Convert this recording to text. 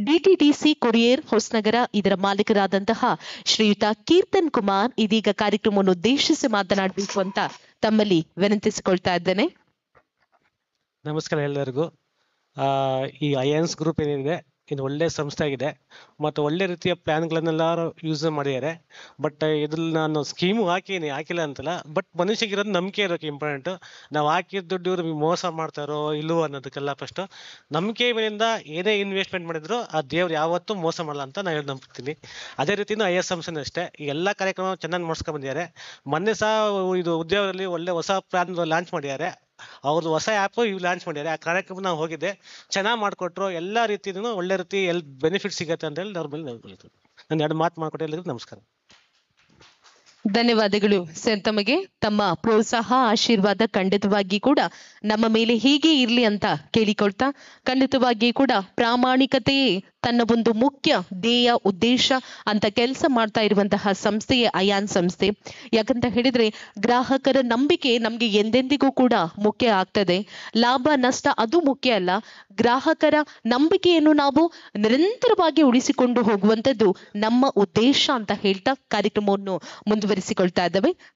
ಡಿಟಿಡಿಸಿ courier Hosanagara ಇದರ ಮಾಲೀಕರಾದಂತಹ ಶ್ರೀಯುತ ಕೀರ್ತನ್ ಕುಮಾರ್ ಇದೀಗ ಕಾರ್ಯಕ್ರಮವನ್ನು ಉದ್ದೇಶಿಸಿ ಮಾತನಾಡಬೇಕು ಅಂತ ತಮ್ಮಲ್ಲಿ ವಿನಂತಿಸಿಕೊಳ್ತಾ ಇದ್ದೇನೆ. ನಮಸ್ಕಾರ ಎಲ್ಲರಿಗೂ. ಈ ಐಎನ್ಸ್ ಗ್ರೂಪ್ ಏನಿದೆ ಇದು ಒಳ್ಳೆ ಸಂಸ್ಥೆ ಆಗಿದೆ ಮತ್ತು ಒಳ್ಳೆ ರೀತಿಯ ಪ್ಲಾನ್ಗಳನ್ನೆಲ್ಲರೂ ಯೂಸ್ ಮಾಡಿದ್ದಾರೆ. ಬಟ್ ಇದ್ರಲ್ಲಿ ನಾನು ಸ್ಕೀಮು ಹಾಕಿಲ್ಲ ಅಂತಲ್ಲ, ಬಟ್ ಮನುಷ್ಯಗಿರೋದು ನಂಬಿಕೆ ಇರೋಕೆ ಇಂಪಾರ್ಟೆಂಟು. ನಾವು ಹಾಕಿದ ದುಡ್ಡು ಇವ್ರು ಮೋಸ ಮಾಡ್ತಾರೋ ಇಲ್ಲವೋ ಅನ್ನೋದಕ್ಕೆಲ್ಲ ಫಸ್ಟು ನಂಬಿಕೆ ಮೇಲಿಂದ ಏನೇ ಇನ್ವೆಸ್ಟ್ಮೆಂಟ್ ಮಾಡಿದ್ರು ಆ ದೇವ್ರು ಯಾವತ್ತೂ ಮೋಸ ಮಾಡಲ್ಲ ಅಂತ ನಾನು ನಂಬ್ತೀನಿ. ಅದೇ ರೀತಿಯೂ ಐಎಸ್ ಸಂಸ್ಥೆನೂ ಅಷ್ಟೇ, ಈ ಎಲ್ಲ ಕಾರ್ಯಕ್ರಮ ಚೆನ್ನಾಗಿ ಮಾಡಿಸ್ಕೊಂಡು ಬಂದಿದ್ದಾರೆ. ಮೊನ್ನೆ ಸಹ ಇದು ಉದ್ಯೋಗದಲ್ಲಿ ಒಳ್ಳೆ ಹೊಸ ಪ್ಲಾನ್ ಲಾಂಚ್ ಮಾಡಿದ್ದಾರೆ. ಅವ್ರದ್ದು ಹೊಸ ಆ್ಯಪು ಇವು ಲಾಂಚ್ ಮಾಡಿದ್ದಾರೆ. ಆ ಕಾರ್ಯಕ್ರಮ ನಾವು ಹೋಗಿದ್ದೆ, ಚೆನ್ನಾಗಿ ಮಾಡಿಕೊಟ್ರು. ಎಲ್ಲ ರೀತಿಯೂ ಒಳ್ಳೆ ರೀತಿ ಬೆನಿಫಿಟ್ ಸಿಗುತ್ತೆ ಅಂತ ಹೇಳಿ ಅವ್ರ ಮೇಲೆ ನಾನು 2 ಮಾತು ಮಾಡಿಕೊಟ್ಟೆ. ಎಲ್ಲರಿಗೂ ನಮಸ್ಕಾರ. ಧನ್ಯವಾದಗಳು ಸರ್. ತಮಗೆ ತಮ್ಮ ಪ್ರೋತ್ಸಾಹ ಆಶೀರ್ವಾದ ಖಂಡಿತವಾಗಿ ಕೂಡ ನಮ್ಮ ಮೇಲೆ ಹೀಗೆ ಇರ್ಲಿ ಅಂತ ಕೇಳಿಕೊಳ್ತಾ, ಖಂಡಿತವಾಗಿ ಕೂಡ ಪ್ರಾಮಾಣಿಕತೆಯೇ ತನ್ನ ಒಂದು ಮುಖ್ಯ ಧ್ಯೇಯ ಉದ್ದೇಶ ಅಂತ ಕೆಲಸ ಮಾಡ್ತಾ ಇರುವಂತಹ ಸಂಸ್ಥೆಯೇ ಅಯಾನ್ ಸಂಸ್ಥೆ. ಯಾಕಂತ ಹೇಳಿದ್ರೆ ಗ್ರಾಹಕರ ನಂಬಿಕೆ ನಮ್ಗೆ ಎಂದೆಂದಿಗೂ ಕೂಡ ಮುಖ್ಯ ಆಗ್ತದೆ. ಲಾಭ ನಷ್ಟ ಅದು ಮುಖ್ಯ ಅಲ್ಲ, ಗ್ರಾಹಕರ ನಂಬಿಕೆಯನ್ನು ನಾವು ನಿರಂತರವಾಗಿ ಉಳಿಸಿಕೊಂಡು ಹೋಗುವಂಥದ್ದು ನಮ್ಮ ಉದ್ದೇಶ ಅಂತ ಹೇಳ್ತಾ ಕಾರ್ಯಕ್ರಮವನ್ನು ಮುಂದುವರಿಸಿಕೊಳ್ತಾ ಇದ್ದೇವೆ.